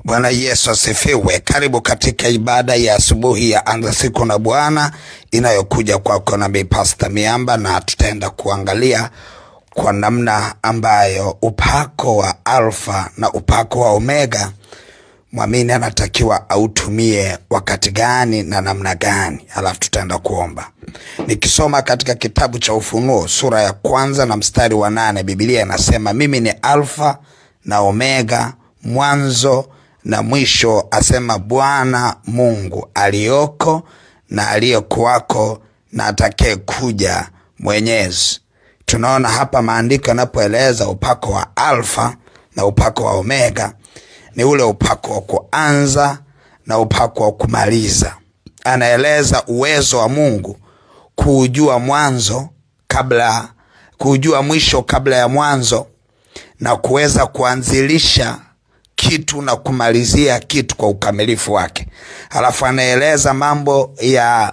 Bwana Yesu asifiwe. Karibu katika ibada ya asubuhi ya Anza Siku na Bwana inayokuja kwako na Pastor Miamba, na tutaenda kuangalia kwa namna ambayo upako wa Alfa na upako wa Omega muamini anatakiwa autumie wakati gani na namna gani. Alafu tutaenda kuomba. Nikisoma katika kitabu cha Ufunuo sura ya 1 na mstari wa 8, Biblia inasema mimi ni Alfa na Omega, mwanzo na mwisho, asema Bwana Mungu aliyoko na aliyekuwako na atakaye kuja, Mwenyezi. Tunaona hapa maandiko yanapoeleza upako wa Alfa na upako wa Omega ni ule upako wa kuanza na upako wa kumaliza. Anaeleza uwezo wa Mungu kujua mwanzo kabla, kujua mwisho kabla ya mwanzo, na kuweza kuanzilisha kitu na kumalizia kitu kwa ukamilifu wake. Halafu anaeleza mambo ya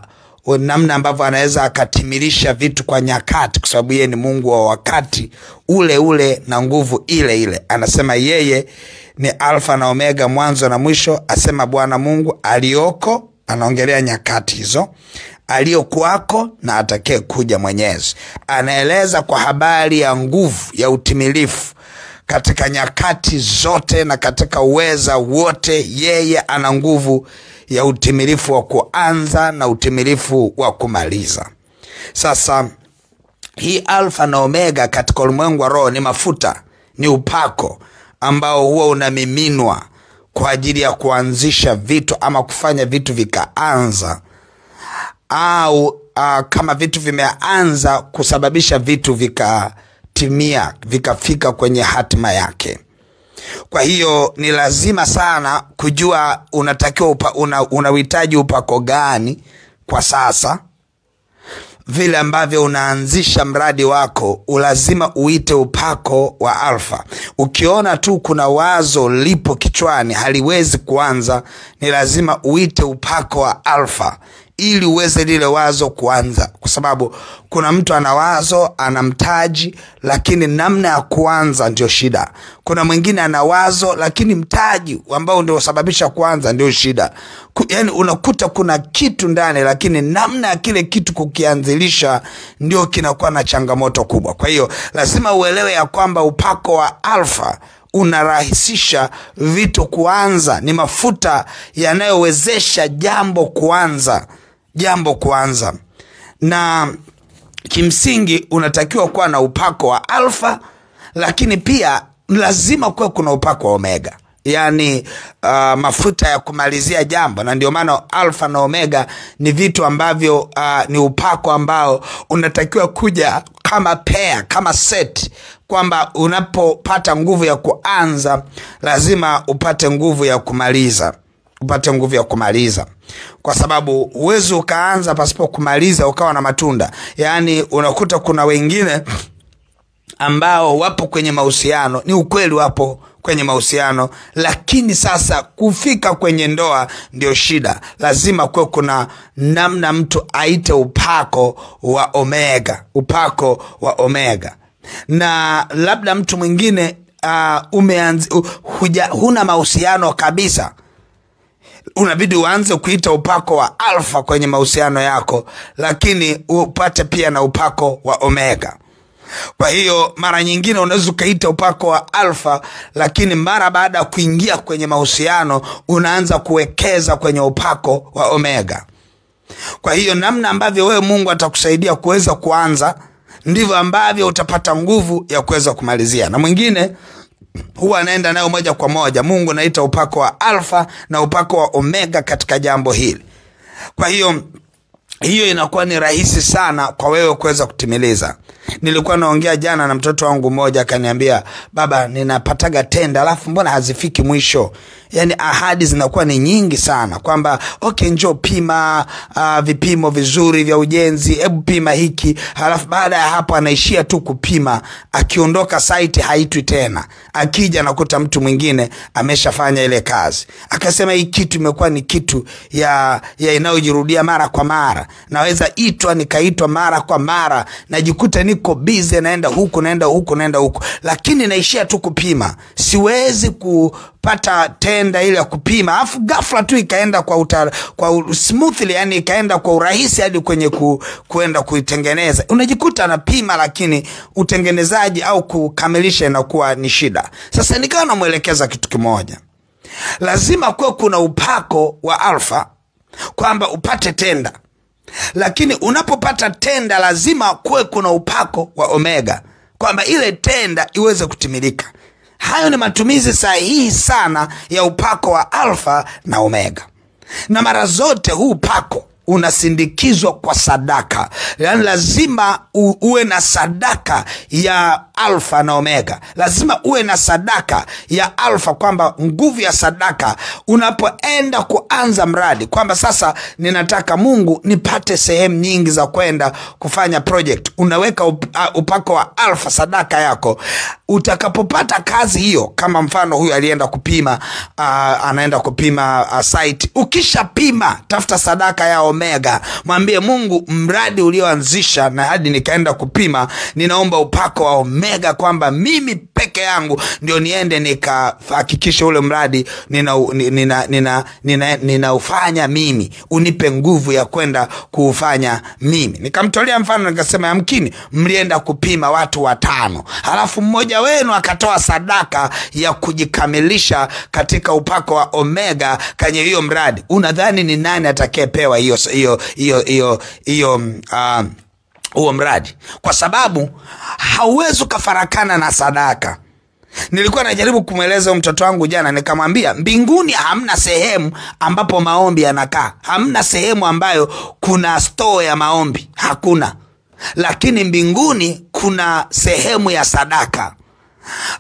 namna ambavyo anaweza akatimilisha vitu kwa nyakati, kwa sababu yeye ni Mungu wa wakati ule ule na nguvu ile ile. Anasema yeye ni Alfa na Omega, mwanzo na mwisho, asema Bwana Mungu aliyoko, anaongelea nyakati hizo, aliyokuwako na atakaye kuja, Mwenyezi. Anaeleza kwa habari ya nguvu ya utimilifu katika nyakati zote na katika uweza wote. Yeye ana nguvu ya utimilifu wa kuanza na utimilifu wa kumaliza. Sasa hii Alfa na Omega katika ulimwengu wa roho ni mafuta, ni upako ambao huwa unamiminwa kwa ajili ya kuanzisha vitu ama kufanya vitu vikaanza, au kama vitu vimeanza kusababisha vitu vikatimia, vikafika kwenye hatima yake. Kwa hiyo ni lazima sana kujua unatakiwa unahitaji upako gani kwa sasa. Vile ambavyo unaanzisha mradi wako, ulazima uite upako wa Alfa. Ukiona tu kuna wazo lipo kichwani haliwezi kuanza, ni lazima uite upako wa Alfa ili uweze lile wazo kuanza. Kwa sababu kuna mtu ana wazo, ana mtaji, lakini namna ya kuanza ndio shida. Kuna mwingine ana wazo lakini mtaji ambao ndio sababisha kuanza ndio shida. Yaani unakuta kuna kitu ndani, lakini namna ya kile kitu kukianzilisha ndio kinakuwa na changamoto kubwa. Kwa hiyo lazima uelewe ya kwamba upako wa Alfa unarahisisha vitu kuanza. Ni mafuta yanayowezesha jambo kuanza. Na kimsingi unatakiwa kuwa na upako wa Alfa, lakini pia lazima kuwe kuna upako wa Omega. Yani mafuta ya kumalizia jambo. Na ndio maana Alfa na Omega ni vitu ambavyo ni upako ambao unatakiwa kuja kama pair, kama set, kwamba unapopata nguvu ya kuanza lazima upate nguvu ya kumaliza. Kwa sababu uwezo ukaanza pasipo kumaliza ukawa na matunda. Yani unakuta kuna wengine ambao wapo kwenye mahusiano, ni ukweli wapo kwenye mahusiano, lakini sasa kufika kwenye ndoa ndio shida. Lazima kuwe kuna namna mtu aite upako wa Omega. Na labda mtu mwingine huna mahusiano kabisa, unabidi uanze kuita upako wa Alfa kwenye mahusiano yako, lakini upate pia na upako wa Omega. Kwa hiyo mara nyingine unaweza kuita upako wa Alfa, lakini mara baada ya kuingia kwenye mahusiano unaanza kuwekeza kwenye upako wa Omega. Kwa hiyo namna ambavyo wewe Mungu atakusaidia kuweza kuanza, ndivyo ambavyo utapata nguvu ya kuweza kumalizia. Na mwingine huwa anaenda nayo moja kwa moja. Mungu anaita upako wa Alfa na upako wa Omega katika jambo hili. Kwa hiyo inakuwa ni rahisi sana kwa wewe kuweza kutimiliza. Nilikuwa naongea jana na mtoto wangu mmoja, akaniambia, baba, ninapataga tenda alafu mbona hazifiki mwisho? Yani ahadi zinakuwa ni nyingi sana, kwamba okay, njoo pima vipimo vizuri vya ujenzi, hebu pima hiki. Halafu baada ya hapo anaishia tu kupima, akiondoka site haitwi tena. Akija nakuta mtu mwingine ameshafanya ile kazi. Akasema hii kitu imekuwa ni kitu ya inayojirudia mara kwa mara. Naweza nikaitwa mara kwa mara, najikuta niko busy, naenda huku, lakini naishia tu kupima. Siwezi pata tenda ile ya kupima, afu ghafla tu ikaenda kwa smoothly, yani ikaenda kwa urahisi hadi kwenye kuenda kuitengeneza. Unajikuta anapima lakini utengenezaji au kukamilisha inakuwa ni shida. Sasa nikawa namuelekeza kitu kimoja. Lazima kuwe kuna upako wa alfa kwamba upate tenda. Lakini unapopata tenda lazima kuwe kuna upako wa omega kwamba ile tenda iweze kutimilika. Hayo ni matumizi sahihi sana ya upako wa alfa na omega. Na mara zote huu upako unasindikizwa kwa sadaka. Yani lazima uwe na sadaka ya alfa na omega. Lazima uwe na sadaka ya alfa, kwamba nguvu ya sadaka unapoenda kuanza mradi, kwamba sasa ninataka Mungu nipate sehemu nyingi za kwenda kufanya project. Unaweka upako wa alfa, sadaka yako. Utakapopata kazi hiyo, kama mfano huyu alienda kupima, anaenda kupima site. Ukisha pima, tafuta sadaka ya omega. Mwambie Mungu, mradi ulioanzisha na hadi nikaenda kupima, ninaomba upako wa omega kwamba mimi peke yangu ndio niende nikahakikisha ule mradi ninaufanya mimi. Unipe nguvu ya kwenda kuufanya mimi. Nikamtolea mfano nikasema, yamkini mlienda kupima watu 5. Halafu mmoja wenu akatoa sadaka ya kujikamilisha katika upako wa omega kwenye hiyo mradi. Unadhani ni nani atakayepewa huo mradi? Kwa sababu hauwezi kufarakana na sadaka. Nilikuwa najaribu kumweleza mtoto wangu jana, nikamwambia mbinguni hamna sehemu ambapo maombi yanakaa. Hamna sehemu ambayo kuna store ya maombi, hakuna. Lakini mbinguni kuna sehemu ya sadaka,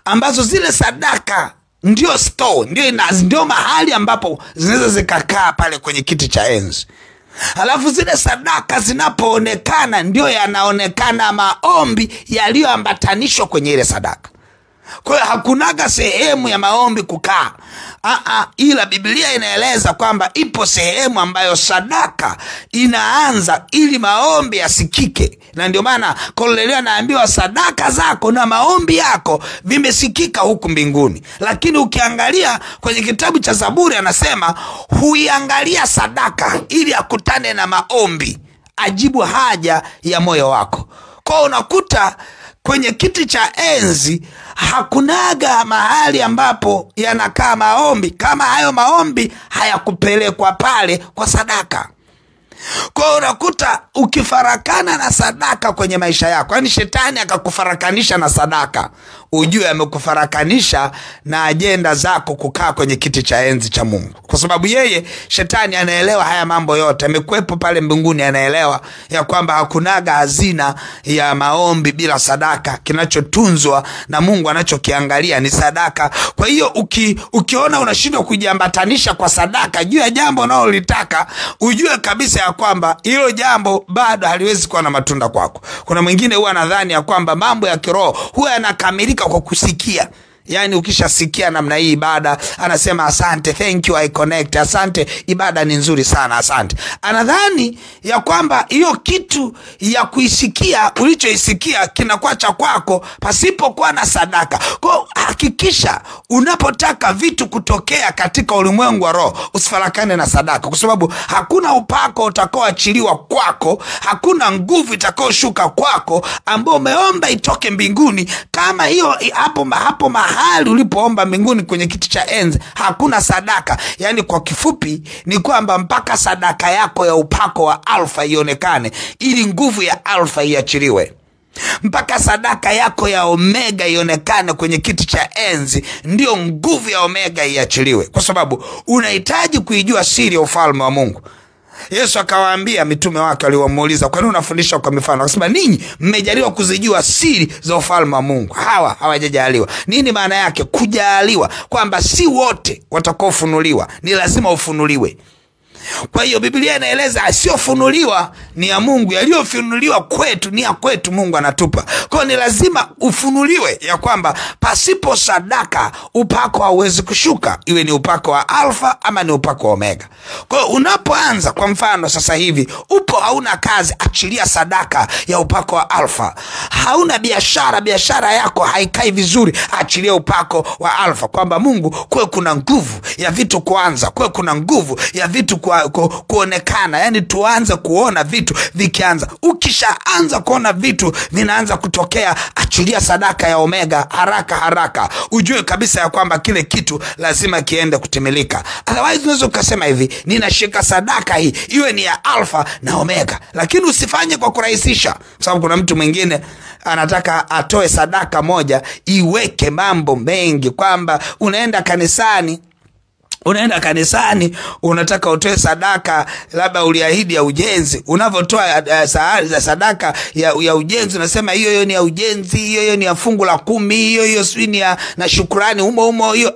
ambazo zile sadaka ndio store, ndio mahali ambapo zinaweza zikakaa pale kwenye kiti cha enzi. Halafu zile sadaka zinapoonekana ndio yanaonekana maombi yaliyoambatanishwa kwenye ile sadaka. Kwa hiyo hakunaga sehemu ya maombi kukaa. Ila Biblia inaeleza kwamba ipo sehemu ambayo sadaka inaanza ili maombi yasikike. Na ndio maana Kornelio anaambiwa sadaka zako na maombi yako vimesikika huku mbinguni. Lakini ukiangalia kwenye kitabu cha Zaburi anasema huiangalia sadaka ili akutane na maombi, ajibu haja ya moyo wako. Kwa unakuta kwenye kiti cha enzi hakunaga mahali ambapo yanakaa maombi kama hayo maombi hayakupelekwa pale kwa sadaka. Kwa unakuta ukifarakana na sadaka kwenye maisha yako, yani shetani akakufarakanisha na sadaka, ujue amekufarakanisha na ajenda zako kukaa kwenye kiti cha enzi cha Mungu. Kwa sababu yeye shetani anaelewa haya mambo yote, amekuepo pale mbinguni, anaelewa ya kwamba hakunaga hazina ya maombi bila sadaka. Kinachotunzwa na Mungu anachokiangalia ni sadaka. Kwa hiyo ukiona unashindwa kujiambatanisha kwa sadaka juu ya jambo unalolitaka, ujue kabisa ya kwamba hilo jambo bado haliwezi kuwa na matunda kwako. Kuna mwingine huwa anadhani ya kwamba mambo ya kiroho huwa yanakamilika kwa kusikia. Yani ukishasikia namna hii ibada, anasema asante, thank you, I connect, asante, ibada ni nzuri sana, asante. Anadhani ya kwamba hiyo kitu ya kuisikia, ulichoisikia kinakuwa cha kwako pasipo kuwa na sadaka. Kwa hakikisha unapotaka vitu kutokea katika ulimwengu wa roho, usifarakane na sadaka. Kwa sababu hakuna upako utakaoachiliwa kwako, hakuna nguvu itakaoshuka kwako ambao umeomba itoke mbinguni kama hiyo hapo mahali ulipoomba mbinguni kwenye kiti cha enzi hakuna sadaka. Yani kwa kifupi ni kwamba mpaka sadaka yako ya upako wa alfa ionekane ili nguvu ya alfa iachiliwe. Mpaka sadaka yako ya omega ionekane kwenye kiti cha enzi ndio nguvu ya omega iachiliwe. Kwa sababu unahitaji kuijua siri ya ufalme wa Mungu. Yesu akawaambia mitume wake waliwamuuliza, kwa nini unafundisha kwa mifano? Akasema, ninyi mmejaliwa kuzijua siri za ufalme wa Mungu, hawa hawajajaliwa. Nini maana yake kujaliwa? Kwamba si wote watakaofunuliwa, ni lazima ufunuliwe. Kwa hiyo Biblia inaeleza asiyofunuliwa ni ya Mungu, yaliyofunuliwa kwetu ni ya kwetu, Mungu anatupa. Kwa hiyo ni lazima ufunuliwe ya kwamba pasipo sadaka upako hauwezi kushuka, iwe ni upako wa Alfa ama ni upako wa Omega. Kwa hiyo unapoanza, kwa mfano sasa hivi upo hauna kazi, achilia sadaka ya upako wa Alfa. Hauna biashara yako haikai vizuri, achilia upako wa Alfa, kwamba Mungu kuwe kuna nguvu ya vitu kuanza, kuwe kuna nguvu ya vitu kuonekana, yani tuanze kuona vitu vikianza. Ukishaanza kuona vitu vinaanza kutokea, achilia sadaka ya Omega haraka, ujue kabisa ya kwamba kile kitu lazima kiende kutimilika. Otherwise unaweza ukasema hivi, ninashika sadaka hii iwe ni ya Alfa na Omega, lakini usifanye kwa kurahisisha, sababu kuna mtu mwingine anataka atoe sadaka moja iweke mambo mengi, kwamba unaenda unataka utoe sadaka, labda uliahidi ya ujenzi. Unavotoa sadaka ya ujenzi unasema hiyo ni ya ujenzi, hiyo ni ya fungu la 10, hiyo sio ni na shukrani humo hiyo.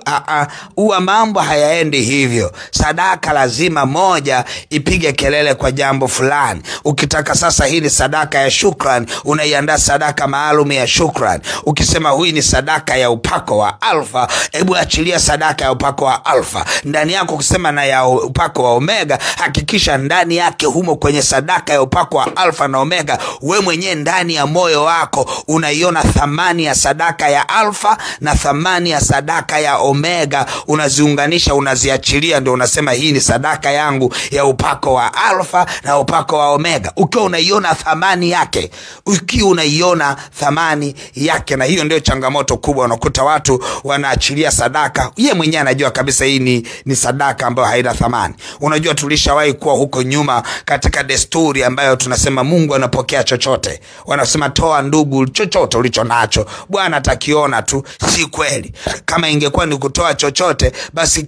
Huwa mambo hayaendi hivyo. Sadaka lazima moja ipige kelele kwa jambo fulani. Ukitaka sasa hii ni sadaka ya shukrani, unaiandaa sadaka maalum ya shukrani. Ukisema hii ni sadaka ya upako wa Alfa, hebu achilia sadaka ya upako wa Alfa ndani yako. Kusema na ya upako wa Omega, hakikisha ndani yake humo kwenye sadaka ya upako wa Alfa na Omega, we mwenyewe ndani ya moyo wako unaiona thamani ya sadaka ya Alfa na thamani ya sadaka ya Omega, unaziunganisha, unaziachilia, ndio unasema hii ni sadaka yangu ya upako wa Alfa na upako wa Omega. Ukiwa unaiona thamani yake, na hiyo ndio changamoto kubwa. Unakuta watu wanaachilia sadaka, yeye mwenyewe anajua kabisa hii ni sadaka ambayo haina thamani. Unajua tulishawahi kuwa huko nyuma katika desturi ambayo tunasema Mungu anapokea chochote. Wanasema toa ndugu chochote ulicho nacho, Bwana atakiona tu. Si kweli. Kama ingekuwa ni kutoa chochote, basi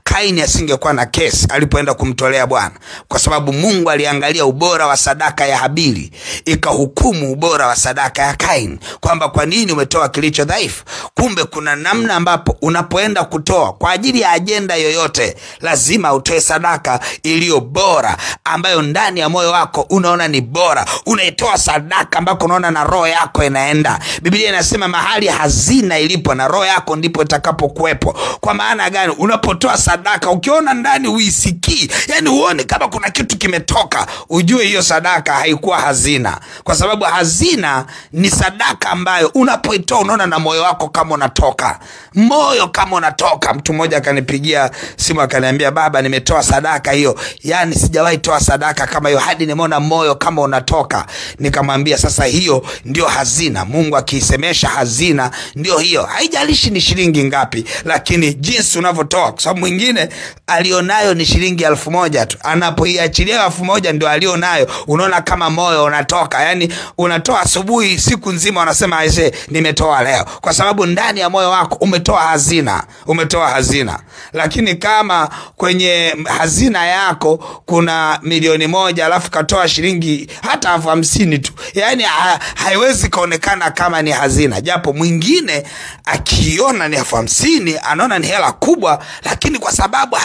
Kaini asingekuwa na kesi alipoenda kumtolea Bwana, kwa sababu Mungu aliangalia ubora wa sadaka ya Habili, ikahukumu ubora wa sadaka ya Kaini, kwamba kwa nini umetoa kilicho dhaifu. Kumbe kuna namna ambapo unapoenda kutoa kwa ajili ya ajenda yoyote, lazima utoe sadaka iliyo bora, ambayo ndani ya moyo wako unaona ni bora. Unaitoa sadaka ambako unaona na roho yako inaenda. Biblia inasema mahali hazina ilipo na roho yako ndipo itakapokuwepo. Kwa maana gani? Unapotoa sadaka ukiona ndani uisikii, yani uone kama kuna kitu kimetoka, ujue hiyo sadaka haikuwa hazina. Kwa sababu hazina ni sadaka ambayo unapoitoa unaona na moyo wako kama unatoka. Mtu mmoja akanipigia simu akaniambia, baba nimetoa sadaka hiyo, yani sijawahi toa sadaka kama hiyo hadi nimeona moyo kama unatoka. Nikamwambia sasa hiyo ndio hazina. Mungu akiisemesha hazina ndio hiyo. Haijalishi ni shilingi ngapi, lakini jinsi unavyotoa. Kwa sababu mwingine alionayo ni shilingi 1000 tu, anapoiachilia 1000 ndio alionayo, unaona kama moyo unatoka. Yani unatoa asubuhi, siku nzima unasema aise nimetoa leo, kwa sababu ndani ya moyo wako umetoa hazina. Lakini kama kwenye hazina yako kuna milioni 1 alafu katoa shilingi hata 50 tu, yani haiwezi kuonekana kama ni hazina. Japo mwingine akiona ni 50 anaona ni hela kubwa, lakini kwa sababu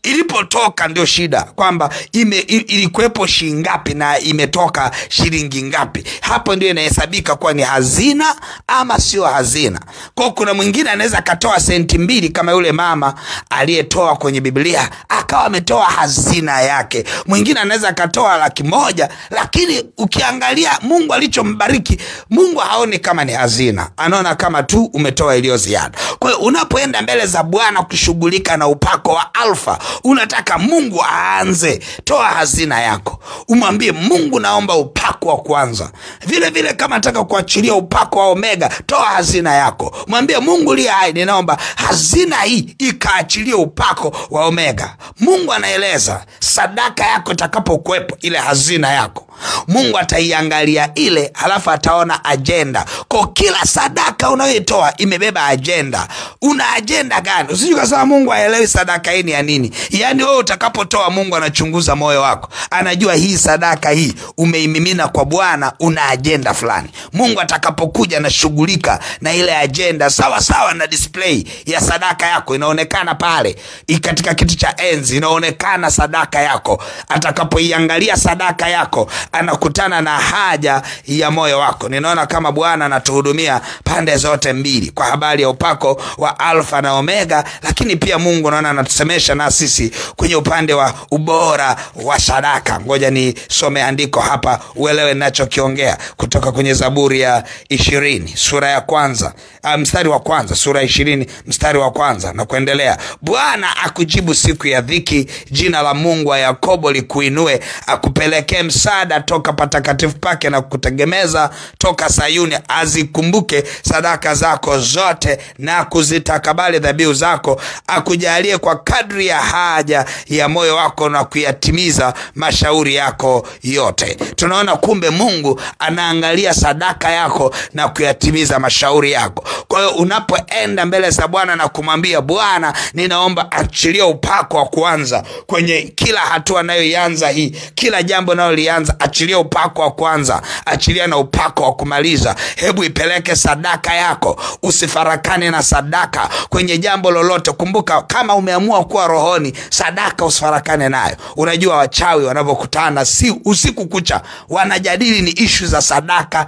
ilipotoka ndio shida, kwamba ilikuwepo shilingi ngapi na imetoka shilingi ngapi. Hapo ndio inahesabika kuwa ni hazina ama sio hazina. Kwa kuna mwingine anaweza katoa senti 2 kama yule mama aliyetoa kwenye Biblia, akawa ametoa hazina yake. Mwingine anaweza katoa 100,000, lakini ukiangalia Mungu alichombariki, Mungu haoni kama ni hazina, anaona kama tu umetoa iliyo ziada. Kwa hiyo unapoenda mbele za Bwana kushughulika na upako wa Alfa, unataka Mungu aanze, toa hazina yako. Umwambie Mungu, naomba upako wa kwanza. Vile vile kama nataka kuachilia upako wa Omega, toa hazina yako. Mwambie Mungu liye hai, ninaomba hazina hii ikaachilia upako wa Omega. Mungu anaeleza sadaka yako itakapokuwepo ile hazina yako, Mungu ataiangalia ile, halafu ataona agenda. Kwa kila sadaka unayoitoa imebeba agenda. Una agenda gani? Usije kusema Mungu haelewi sadaka hii ni ya nini. Yani wewe utakapotoa, Mungu anachunguza moyo wako, anajua hii sadaka hii umeimimina kwa Bwana, una agenda fulani. Mungu atakapokuja anashughulika na ile agenda sawa sawa na display ya sadaka yako, inaonekana pale katika kiti cha enzi, inaonekana sadaka yako. Atakapoiangalia sadaka yako, anakutana na haja ya moyo wako. Ninaona kama Bwana anatuhudumia pande zote mbili kwa habari ya upako wa Alfa na Omega, lakini pia Mungu naona anatusemesha na sisi kwenye upande wa ubora wa sadaka. Ngoja nisome andiko hapa uelewe ninachokiongea, kutoka kwenye Zaburi ya 20 sura ya kwanza, mstari wa kwanza, sura 20 mstari wa kwanza na kuendelea. Bwana akujibu siku ya dhiki, jina la Mungu wa Yakobo likuinue, akupelekee msaada toka patakatifu pake na kutegemeza toka Sayuni. Azikumbuke sadaka zako zote na kuzitakabali dhabihu zako, akujalie kwa kadri ya haja ya moyo wako na kuyatimiza mashauri yako yote. Tunaona kumbe Mungu anaangalia sadaka yako na kuyatimiza mashauri yako. Kwa hiyo unapoenda mbele za Bwana na kumwambia Bwana, ninaomba achilia upako wa kuanza kwenye kila hatua nayoianza hii, kila jambo nalolianza, achilia upako wa kuanza, achilia na upako wa kumaliza. Hebu ipeleke sadaka yako, usifarakane na sadaka kwenye jambo lolote. Kumbuka, kama umeamua kuwa rohoni, sadaka usifarakane nayo. Unajua wachawi wanapokutana usiku kucha wanajadili ni issue za sadaka.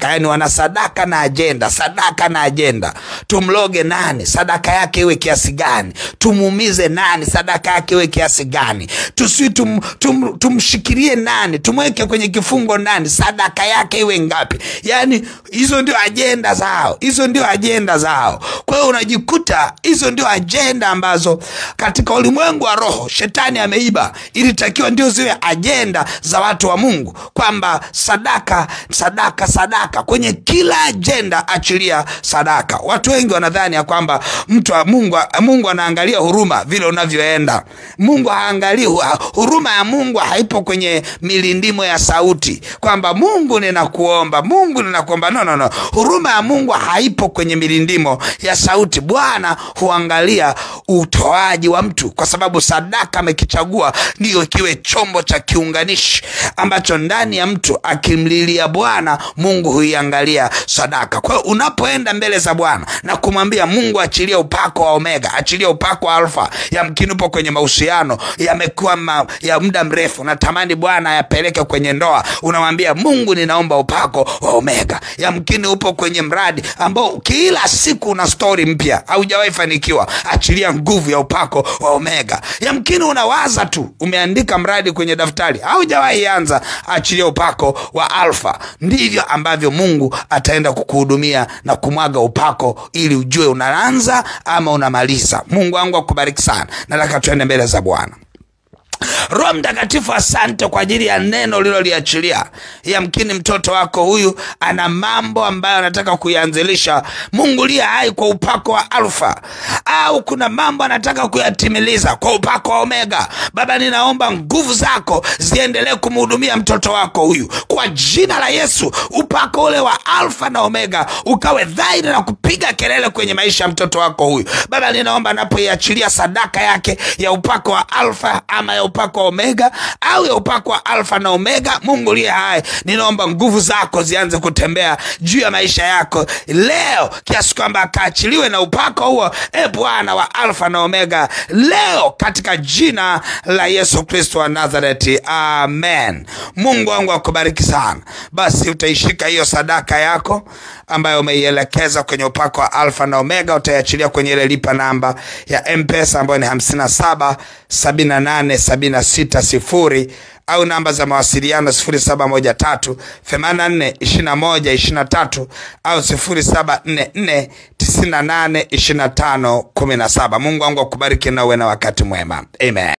Yani wana sadaka na agenda, sadaka na agenda. Tumloge nani, sadaka yake iwe kiasi gani? Tumuumize nani, sadaka yake iwe kiasi gani? Tumshikirie nani, tumweke kwenye kifungo nani, sadaka yake iwe ngapi? Yani hizo ndio agenda zao, Kwa hiyo unajikuta hizo ndio agenda ambazo katika ulimwengu wa roho shetani ameiba. Ilitakiwa ndio ziwe agenda za watu wa Mungu, kwamba sadaka kwenye kila agenda, achilia sadaka. Watu wengi wanadhani ya kwamba mtu wa Mungu anaangalia huruma vile unavyoenda. Mungu haangalii huruma ya Mungu, haipo kwenye milindimo ya sauti kwamba Mungu ninakuomba, no. Huruma ya Mungu haipo kwenye milindimo ya sauti. Bwana huangalia utoaji wa mtu, kwa sababu sadaka amekichagua ndio kiwe chombo cha kiunganishi ambacho ndani ya mtu akimlilia Bwana, Mungu huiangalia sadaka. Kwa hiyo unapoenda mbele za Bwana na kumwambia Mungu, achilia upako wa Omega, achilia upako wa Alfa. Yamkini upo kwenye mahusiano yamekuwa ya muda mrefu, natamani Bwana yapeleke kwenye ndoa, unamwambia Mungu, ninaomba upako wa Omega. Yamkini upo kwenye mradi ambao kila siku una story mpya, haujawahi fanikiwa, achilia nguvu ya upako wa Omega. Yamkini unawaza tu, umeandika mradi kwenye daftari, haujawahi anza, achilia upako wa Alfa. Ndivyo ambavyo Mungu ataenda kukuhudumia na kumwaga upako ili ujue unaanza ama unamaliza. Mungu wangu akubariki sana. Nataka tuende mbele za Bwana. Roho Mtakatifu, asante kwa ajili ya neno uliloliachilia. Yamkini mtoto wako huyu ana mambo ambayo anataka kuyanzilisha. Mungu lia hai kwa upako wa Alfa, au kuna mambo anataka kuyatimiliza kwa upako wa Omega. Baba, ninaomba nguvu zako ziendelee kumhudumia mtoto wako huyu kwa jina la Yesu. Upako ule wa Alfa na Omega ukawe dhahiri na kupiga kelele kwenye maisha ya mtoto wako huyu. Baba, ninaomba anapoiachilia sadaka yake ya upako wa Alfa ama ya upako wa Omega au ya upako wa Alfa na Omega, Mungu lia hai, ninaomba nguvu zako zianze kutembea juu ya maisha yako leo, kiasi kwamba akaachiliwe na upako huo, Bwana, wa Alfa na Omega leo, katika jina la Yesu Kristo wa Nazareti, amen. Mungu wangu akubariki sana. Basi utaishika hiyo sadaka yako ambayo umeielekeza kwenye upako wa Alfa na Omega, utaiachilia kwenye ile lipa namba ya M-Pesa ambayo ni 577876 au namba za mawasiliano 0713842123 au 0744982517. Mungu wangu akubariki na uwe na wakati mwema. Amen.